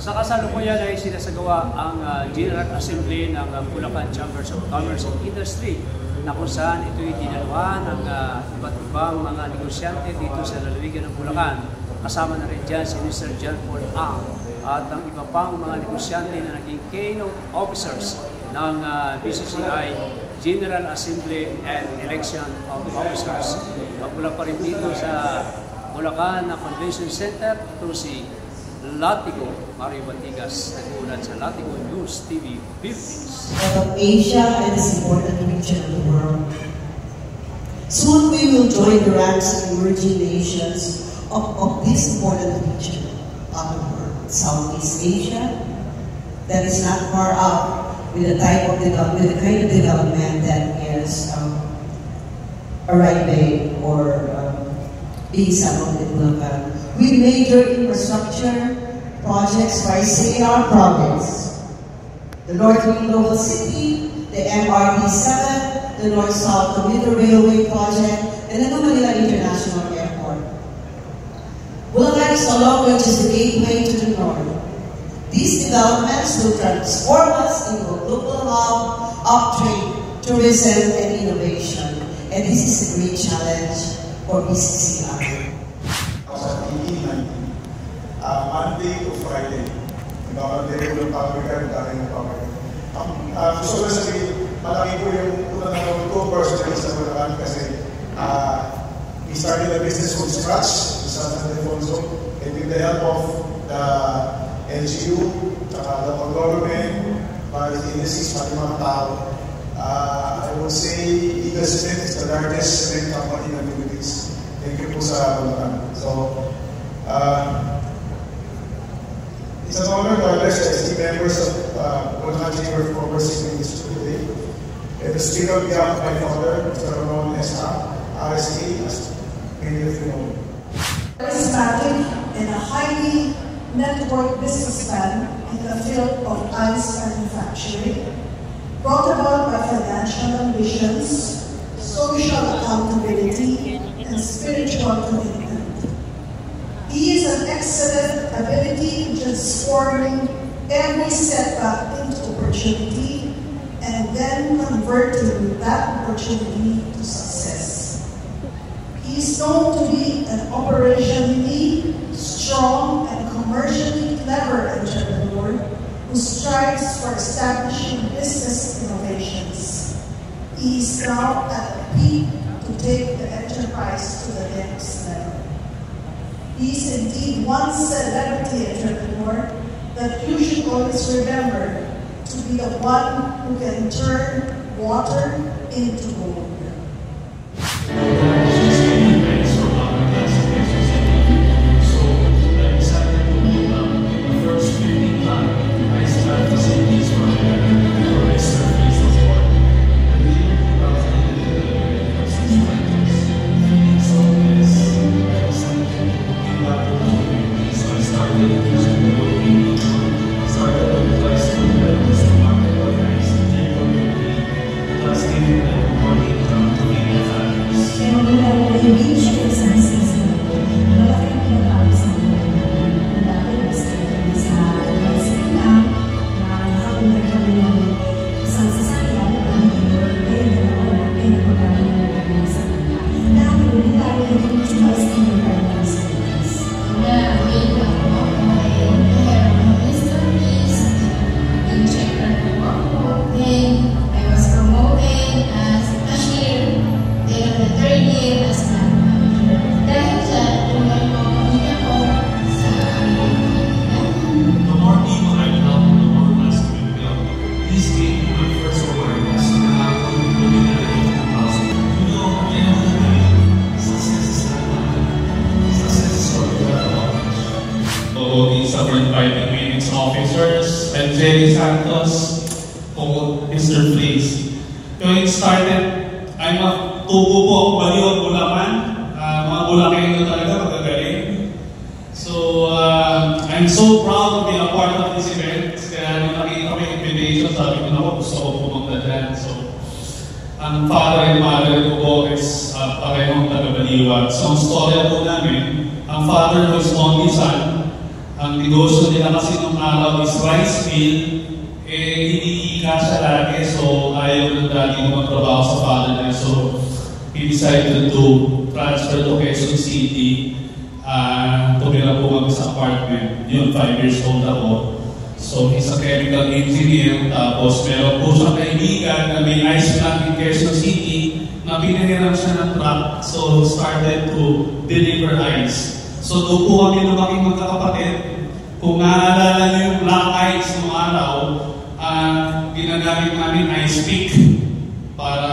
Sa kasalukuyan ay sinasagawa ang General Assembly ng Bulacan Chambers of Commerce and Industry na kung saan ito'y dinaluhan ng iba't ibang mga negosyante dito sa lalawigan ng Bulacan. Kasama na rin dyan si Mr. John Paul Ang at ang iba pang mga negosyante na naging keynote officers ng BCCI General Assembly and Election of Officers. Magmula pa rin dito sa Bulacan na Convention Center, ito si Latigo Mario Batigas, nag-uulat sa Latigo News TV Philippines. Of Asia and this important region of the world. Soon we will join the ranks of emerging nations of this important region of the world. Southeast Asia, that is not far out with the type of development, the kind of development that is arriving or being settled in Bulacan. With major infrastructure projects for CAR province, the North Global City, the MRT-7, the North-South Commuter Railway Project, and the Manila International Airport. Bulacan is no longer just the gateway to the north. These developments will transform us into a global hub of trade, tourism, and innovation. And this is a great challenge for BCCI. Monday to Friday. Nagkakaroon ng public and dahil ng public. Gusto ko na sabihin, malaki po yung unang naman ko personally sa Bulacan kasi we started a business from scratch sa San Ildefonso and with the help of the LGU, the local government, para sa industries, pati mga tao. I would say Eagle Cement is the largest cement company in the Philippines. Thank you po sa Bulacan. So, it's an honor to address the members of Bulacan Chamber of Commerce in this today. And to speak on behalf of my father, Mr. Ramon Esta, RSA, as many of you know. Charismatic and a highly networked businessman in the field of ice manufacturing, brought about by financial ambitions, social accountability, and spiritual commitment. He is an excellent ability in transforming every setback into opportunity and then converting that opportunity to success. He is known to be an operationally strong and commercially clever entrepreneur who strives for establishing business innovations. He is now at the peak to take the enterprise to the next level. He is indeed one celebrity entrepreneur that you should always remember to be the one who can turn water into gold. Officers and Jerry Santos hold Mr. Place. When it started, I'm a tubo po ang baliw at Bulacan. Mga Bulacan na talaga magagaling. So, I'm so proud to be a part of this event. Kaya nung nakita ko yung invitation, sabi ko na gusto ko pumunta dyan. So, ang father and mother ko po is parehong taga-Baliwat. So, ang storya po namin, ang father was only son, Ang negosyo nila kasi nung araw is rice mill, hindi siya lagi, so ayaw ng daddy ko magtrabaho sa father niya. So, he decided to transfer to Quezon City. Tumira po kami sa apartment. Yun, 5 years old ako. So, he's a chemical engineer. Tapos, meron po siyang kaibigan na may ice plant in Quezon City na pinahiram siya ng truck. So, started to deliver ice. So, doon po kami lumaking magkakapatid. Kung naaalala niyo yung black ice noong araw, ginagamit namin ice pick para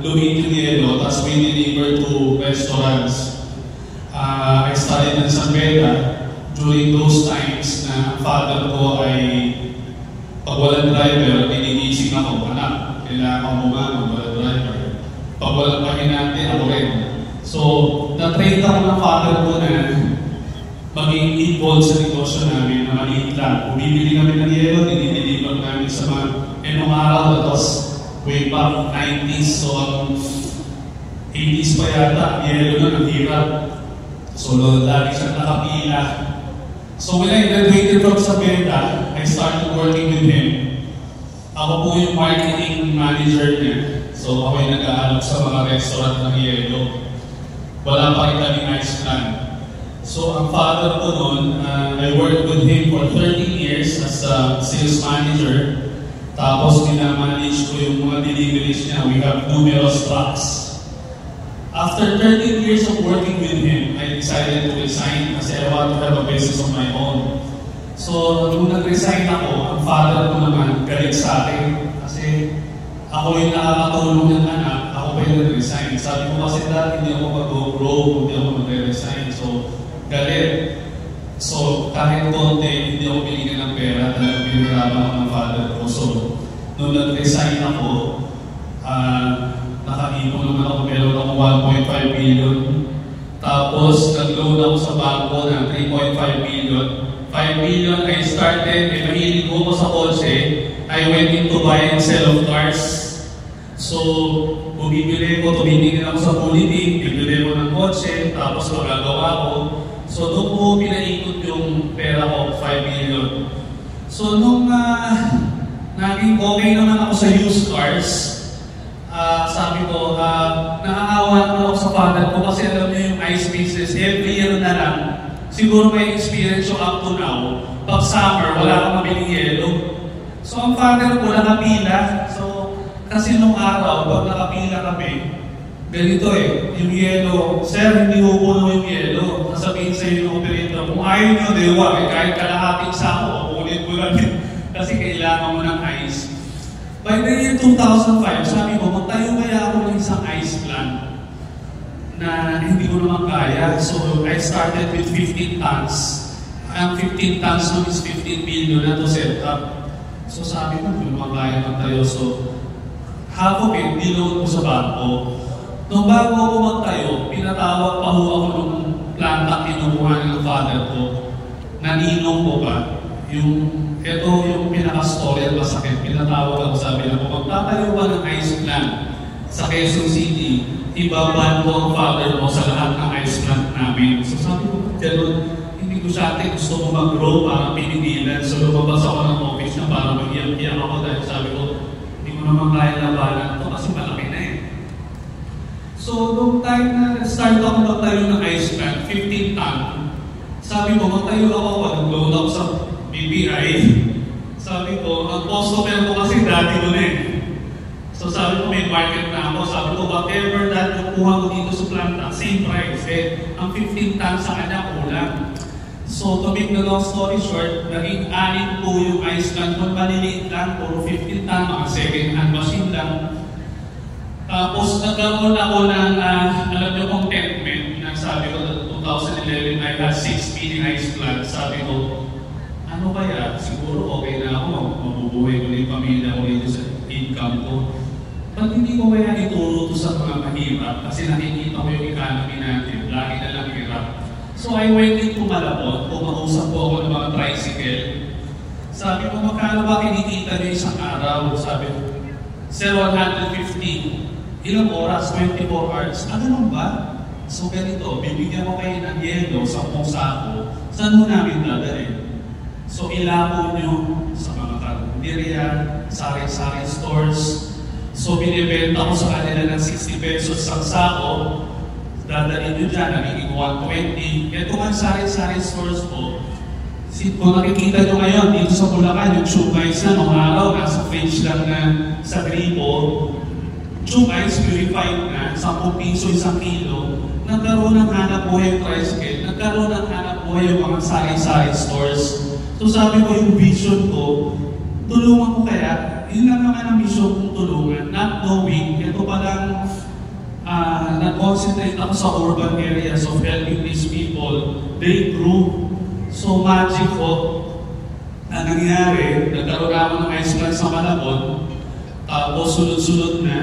lumiit yung yelo, tapos we deliver to restaurants. I studied in San Beda during those times na father ko ay pag walang driver, tinigising ako, anak, kailangan mo walang driver. Pag walang pahinante, ako rin. So, na-train ako ng father ko na maging involved sa negosyo namin na maliit lang. Bumibili kami ng yelo, dinideliver namin sa mga enong araw na tos way back 90s. So, 80s pa yata, yelo na naghirap. So, lagi siyang nakapila. So, when I graduated from Sabeda, I started working with him. Ako po yung marketing manager niya. So, ako yung nag-aalok sa mga restaurant ng yelo. Wala pa rin kami ice plan. So, ang father ko noon, I worked with him for 13 years as a sales manager. Tapos, minamanage ko yung mga deliveries niya. We have numerous trucks. After 13 years of working with him, I decided to resign kasi I want to have a business of my own. So, nung nag-resign ako, ang father ko naman galit sa akin kasi ako yung nakakatulong ng anak, ako pa yung nag-resign. Sabi ko kasi dati hindi ako mag-grow, hindi ako mag-resign. So, galit. So, kahit konti, hindi ako binigyan ng pera dahil piniraman ako ng father ko. So, nung nag-resign ako, nakaipon naman ako, meron ako 1.5 million. Tapos, nag-loan ako sa bangko ng 3.5 million. 5 million, I started, mahilig ko sa kotse. I went into buy and sell of cars. So, bumibili ko, tumingin ako sa politik, bibili ko ng kotse, tapos magagawa ko. So, doon po pinaikot yung pera ko, 5 million. So, nung naging okay naman ako sa used cars, sabi ko, naaawa naman ako sa father ko kasi alam niyo yung ice business, every year na lang, siguro may experience yung up to now. Pag summer, wala kang mabiling yelo. So, ang father ko nakapila. So, kasi nung araw, pag nakapila kami, ganito yung yelo, sir, hindi ko puno yung yelo. Nasabihin sa iyo ng operator, kung ayaw nyo, dewa, kahit kalahating sako, ulit mo lang yun. Kasi kailangan mo ng ice. By the year 2005, sabi ko, magtayo kaya ako ng isang ice plant na hindi ko naman kaya. So, I started with 15 tons. Ang 15 tons nun is 15 million na to set up. So, sabi ko, hindi naman kaya magtayo. So, half of it, niload ko sa bangko. Nung bago ako magtayo, pinatawag pa ho ako nung planta kinukuha ng father ko. Naninong ko ba? Ito yung pinaka-story at masakit. Pinatawag ako, sabi na ko, magtatayo ba ng ice plant sa Quezon City, ibaban ko ang father mo sa lahat ng ice plant namin. So sabi ko, gano'n, hindi ko siya ate, gusto ko mag-grow para pinigilan. So lumabas ako ng office na para mag-iyak ako dahil sabi ko, hindi ko naman kaya labanan ito kasi malaki na eh. So nung time na start ako magtayo ng ice plant, 15 ton, sabi ko, magtayo ako, nag-load ako sa BPI. Sabi ko, ang customer ko kasi dati ko na eh. So sabi ko, may market na ako. Sabi ko, whatever that kukuha ko dito sa planta, same price. Ang 15 tons sa kanya kulang. So to make the long story short, naging 6 po yung ice plant. Kung maliliit lang, puro 15 ton, mga second hand machine lang. Tapos nagkaroon ako ng, alam niyo, contentment. Sabi ko, 2011, I had 6 mini ice plants. Sabi ko, ano kaya? Siguro okay na ako. Mabubuhay ko na yung pamilya ko dito sa income ko. Ba't hindi ko kaya ituro ito sa mga mahirap? Kasi nakikita ko yung economy natin. Lagi na lang hirap. So I went into Malabon. Pumausap po ako ng mga tricycle. Sabi ko, magkano ba kinikita niyo isang araw? Sabi ko, sir, 150. Ilang oras? 24 hours. Ganun ba? So ganito, bibigyan ko kayo ng yelo sa sako. Saan mo namin dadalhin? So ilako nyo sa mga karinderya, sari-sari stores. So binibenta ko sa kanila ng 60 pesos sa sako, dadalhin nyo dyan, nagiging 120. Ito nga sari-sari stores po. Kung nakikita nyo ngayon dito sa Bulacan, yung tube ice na nung araw, nasa fridge lang na sa gripo, tube ice purified na, 10 piso 1 kilo, nagkaroon ng hanap buhay yung tricycle, nagkaroon ng hanap buhay yung mga sari-sari stores. So sabi ko yung vision ko, tulungan ko kaya, yun lang naman ang mission kong tulungan, not knowing, ito palang nag-concentrate ako sa urban areas of helping these people, they grew. So magic po, na nangyari, nagkaroon ako ng ice plant sa Malabon, tapos sunod-sunod na.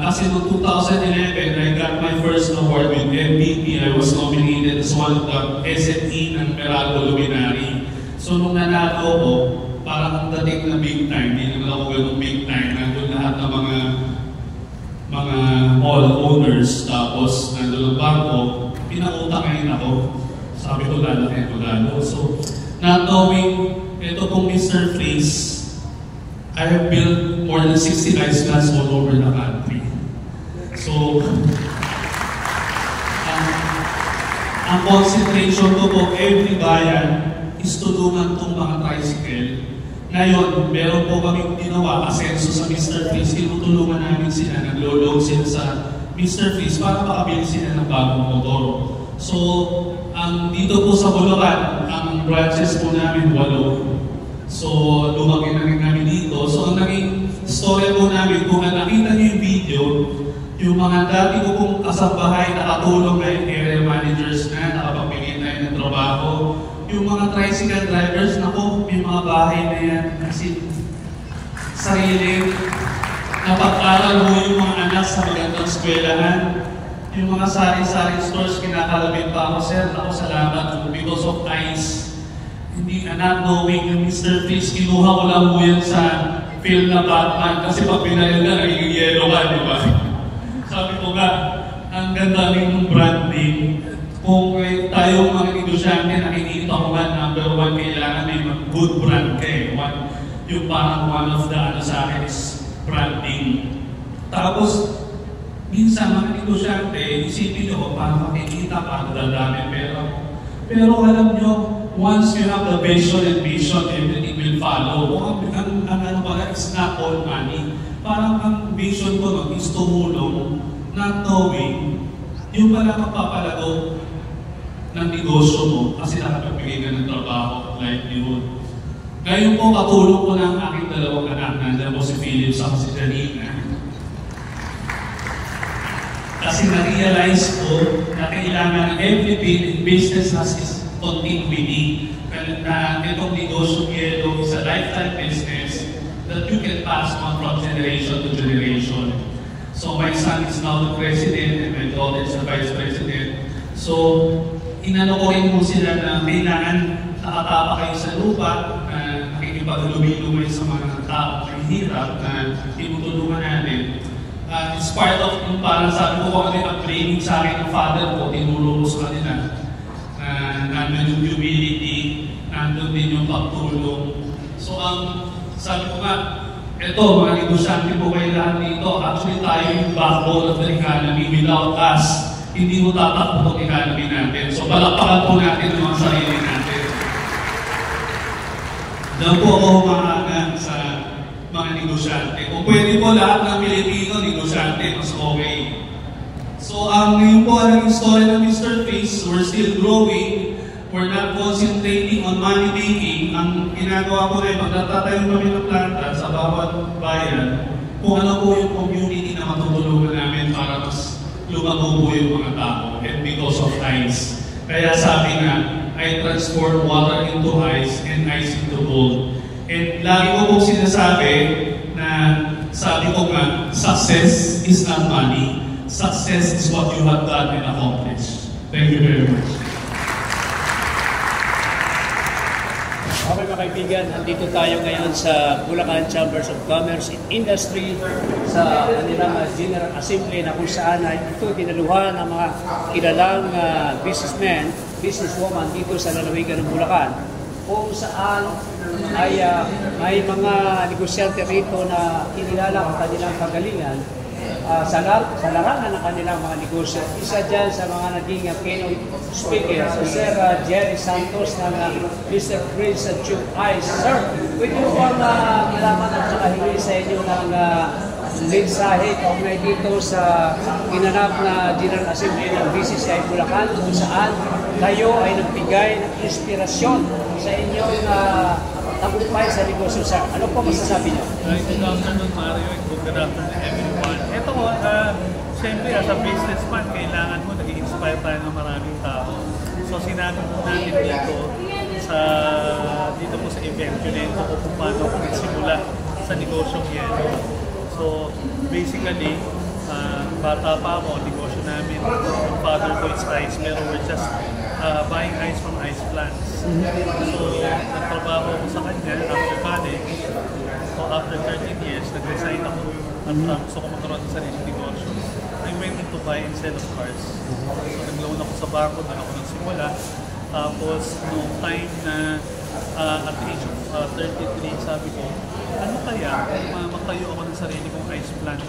Kasi noong 2011, I got my first award with MVP. I was nominated as one of the SME ng Meralco Luminary. So nung nanalo ko, parang ang dating na big time, hindi naman ako ganun big time, nandun lahat ng mga mall owners, tapos nandun ang bangko, pinakutangin ako. Sabi ko lalaki ko lalo. So, not knowing, ito pong Mr. Freeze, I have built more than 60 ice plants all over the country. So, ang concentration ko po, every bayan, is tulungan itong mga tricycle. Ngayon, meron po kami ginawa, asenso sa Mr. Freeze, tinutulungan namin sila, naglo-load sila sa Mr. Freeze para makabili sila ng bagong motor. So, dito po sa Bulacan, ang branches po namin 8. So, lumaki na rin namin dito. So, ang naging story po namin, kung nakita niyo yung video, yung mga dati ko pong kasambahay, nakatulong na yung area managers na, nakapagbigay tayo ng trabaho. Yung mga tricycle drivers, naku, may mga bahay na yan. Kasi, sarili, napag-aral mo yung mga anak sa magandang eskwelahan. Yung mga sari-sari stores, kinakalabit pa ako, sir, ako salamat because of ice. Hindi not knowing yung Mr. Freeze, kinuha ko lang mo yan sa film na Batman kasi pag pinayal na, nagiging yellow ka, di ba? Sabi ko nga, ang ganda rin ng branding. Kung tayong mga negosyante, nakikita ko nga, number 1, kailangan may good brand kayo. Yung parang one of the sa akin is branding. Tapos, minsan mga negosyante, isipin nyo, parang makikita, parang dadami pera. Pero alam nyo, once you have the vision and mission, everything will follow. Ang ano pala, it's not all money. Parang ang vision ko no, is tumulong, not knowing, yung pala magpapalago ng negosyo mo kasi nakapagbigay ka ng trabaho, livelihood. Ngayon po, katulong ko ng aking 2 anak, nandiyan po si Philip sa si Janina. Kasi na-realize ko na kailangan every business has its continuity. Na itong negosyo yellow is a lifetime business that you can pass on from generation to generation. So my son is now the president and my daughter is the vice president. So inano ko rin mo sila na kailangan nakatapa kayo sa lupa, na nakikipag-lumilumay sa mga tao na hirap na tinutulungan natin. It's part of yung parang sabi ko kung ano yung upbringing sa akin ng father ko, tinulong ko sa kanila. Nandun yung humility, nandun din yung pagtulong. So sabi ko nga, eto mga negosyante po kayo lahat dito, actually tayo yung backbone of the economy. Without us, hindi mo tatakbo ang economy natin. So palakpakan po natin yung mga sarili natin. Diyan po ako humahangan sa mga negosyante. Kung pwede po lahat ng Pilipino, negosyante, mas okay. So, ngayon po ang story ng Mr. Freeze, we're still growing. We're not concentrating on money making. Ang ginagawa ko rin, magtatatayo kami ng planta sa bawat bayan, kung ano po yung community na matutulungan namin para mas lumago po yung mga tao. And because of ice. Kaya sabi nga, I transform water into ice and ice into gold. And lagi ko pong sinasabi na sabi ko nga, success is not money. Success is what you have done and accomplished. Thank you very much. Okay mga kaibigan, nandito tayo ngayon sa Bulacan Chambers of Commerce and Industry sa kanilang General Assembly na kung saan ito dinaluhan ng mga kilalang businessmen, businesswoman dito sa lalawigan ng Bulacan kung saan ay may mga negosyante rito na kinilala ang kanilang kagalingan sa larangan ng kanilang mga negosyo. Isa dyan sa mga naging keynote speaker, si Sir Jerry Santos ng Mr. Prince Tube Eyes. Sir, pwede mo bang malaman at saka hingi sa inyo ng mensahe kaugnay dito sa ginanap na General Assembly ng BCCI Bulacan kung saan kayo ay nagbigay ng inspirasyon sa inyong tagumpay sa negosyo, sir. Ano po masasabi niyo? Good afternoon, Mario, and good afternoon, everyone. Ito ko, siyempre, as a businessman, kailangan mo nag-i-inspire tayo ng maraming tao. So, sinabi po natin dito po sa event, yun kung paano ako nagsimula sa negosyong yelo. So, basically, bata pa ako, negosyo namin, yung father ko is ice, pero we're just buying ice from ice plants. So, nagtrabaho ako sa kanya after college. So, after 13 years, nag-resign ako at gusto ko magkaroon ng sariling negosyo. I went into buy and sell of cars. So, nag-loan ako sa bangko, doon ako nagsimula. Tapos, noong time na at the age of 33, sabi ko, ano kaya kung magtayo ako ng sarili kong ice plant?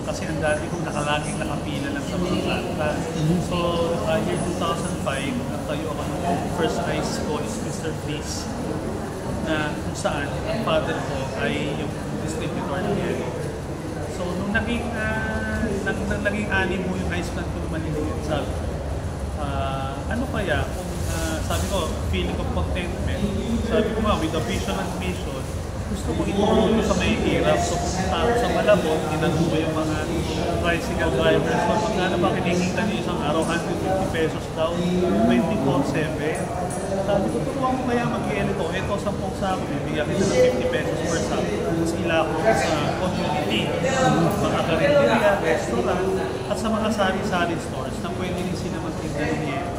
Kasi ang dati kong nakalaging nakapila lang sa mga planta. So, year 2005, nagtayo ako ng first ice ko is Mr. Freeze, na kung saan ang father ko ay yung distributor ng yelo. So, nung naging anim mo yung ice plant ko na maliliit, sabi ko, ano kaya kung sabi ko, feeling of contentment. Sabi ko nga, with a vision and mission, gusto ko itulong sa may hirap. So, pumunta ako sa Malabon, tinanong ko yung mga tricycle drivers. So, magkano ba kinikita niyo isang araw? 150 pesos daw, 24/7. Sabi ko, turuan ko kaya mag-ielo ko. Ito, 10 sako, bibigyan kita ng 50 pesos per sako. Tapos ila ko sa community, mga karinderya, restaurant, at sa mga sari-sari stores na pwede rin sila magtinda ng yelo.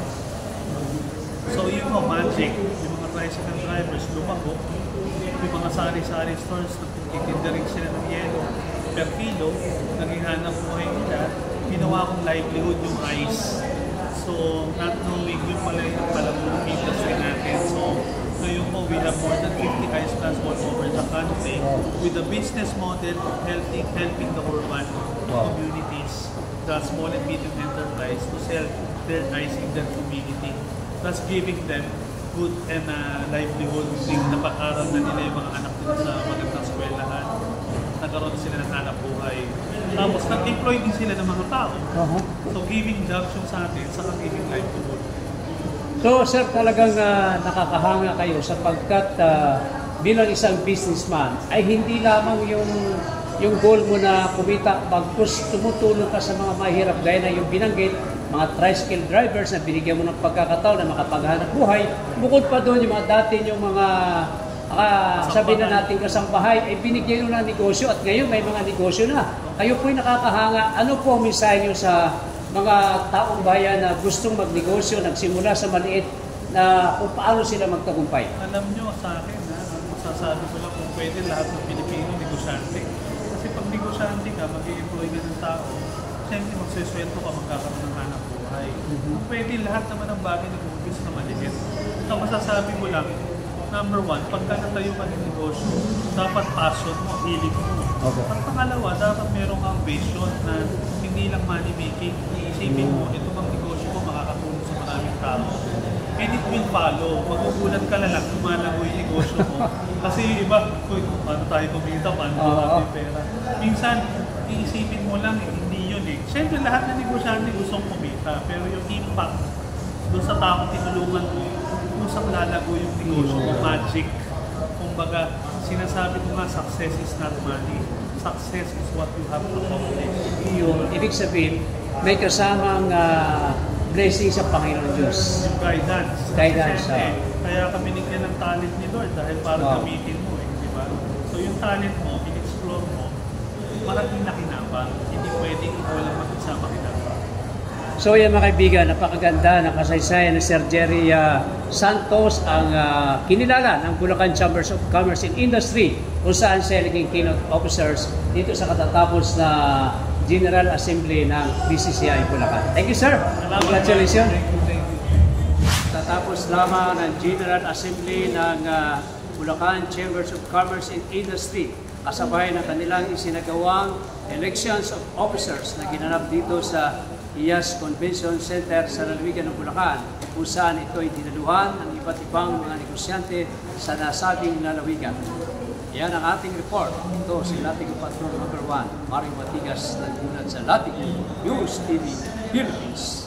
So, yung magic, yung mga tricycle drivers, lumago, yung mga sari-sari stores, nagtitinda rin sila ng yelo per kilo, naging hanap buhay nila, ginawa kong livelihood yung ice. So, not knowing yung pala yung palamong industry natin. So, ngayon po, we have more than 50 ice plants all over the country with a business model of helping the urban communities, the small and medium enterprise to sell their ice in their community. Thus giving them good and livelihood, napag-aral na nila yung mga anak nila sa magandang eskwelahan, nagkaroon sila ng hanap buhay. Tapos nag-employ din sila ng mga tao. So giving jobs yung sa atin, saka giving livelihood. So sir, talagang nakakahanga kayo sapagkat bilang isang businessman ay hindi lamang yung goal mo na kumita, bagkus tumutulong ka sa mga mahirap gaya na yung binanggit, mga tricycle drivers na binigyan mo ng pagkakataon na makapaghanap buhay. Bukod pa doon, yung mga dati yung mga sabihin na natin kasambahay, ay binigyan nyo ng negosyo at ngayon may mga negosyo na. Kayo po'y nakakahanga. Ano po ang mensahe nyo sa mga taong bayan na gustong magnegosyo, nagsimula sa maliit, na kung paano sila magtagumpay? Alam nyo sa akin, masasabi ko lang kung pwede lahat ng Pilipino negosyante. Kasi pag negosyante ka, mag-i-employ ka ng tao, siyempre magsiswento ka, magkakaroon ng hanap buhay. Kung pwede lahat naman ng bagay nag-umpis na maliit. So masasabi ko lang, number one, pagka natayo ka ng negosyo, dapat passion mo, hilig mo. Okay. At pangalawa, dapat meron kang vision na hindi lang money making. Iisipin mo, ito bang negosyo ko makakatulong sa maraming tao. And it will follow. Magugulat ka na lang, lumalago yung negosyo mo. Kasi yung iba, paano tayo kumita, paano tayo pera. Minsan, iisipin mo lang, hindi yun eh. Siyempre, lahat ng negosyante gustong kumita. Pero yung impact doon sa taong tinulungan mo, kusang lalago yung negosyo mo, magic. Kumbaga, sinasabi ko nga, success is not money. Success is what you have to accomplish. Yun, ibig sabihin, may kasamang blessing sa Panginoon Diyos. Yung guidance. Guidance. Kaya kami binigyan ng talent ni Lord dahil para gamitin mo eh, di ba? So yung talent mo, in-explore mo, maraming nakinabang. Hindi pwedeng ikaw lang mag-isa makinabang. So yan mga kaibigan, napakaganda ng kasaysayan ni Sir Jerry Santos, ang kinilala ng Bulacan Chambers of Commerce and Industry, kung saan siya naging keynote officers dito sa katatapos na General Assembly ng BCCI Bulacan. Thank you, sir. Congratulations. Thank you. Tatapos Pagkatapos lamang ng General Assembly ng Bulacan Chambers of Commerce and Industry, kasabay ng kanilang isinagawang elections of officers na ginanap dito sa IAS Convention Center sa lalawigan ng Bulacan, kung saan ito ay dinaluhan ng iba't ibang mga negosyante sa nasabing lalawigan. Yan ang ating report. Ito si Latigo Patrol No. 1, Maring Matigas, nagmulat sa Latigo News TV Philippines.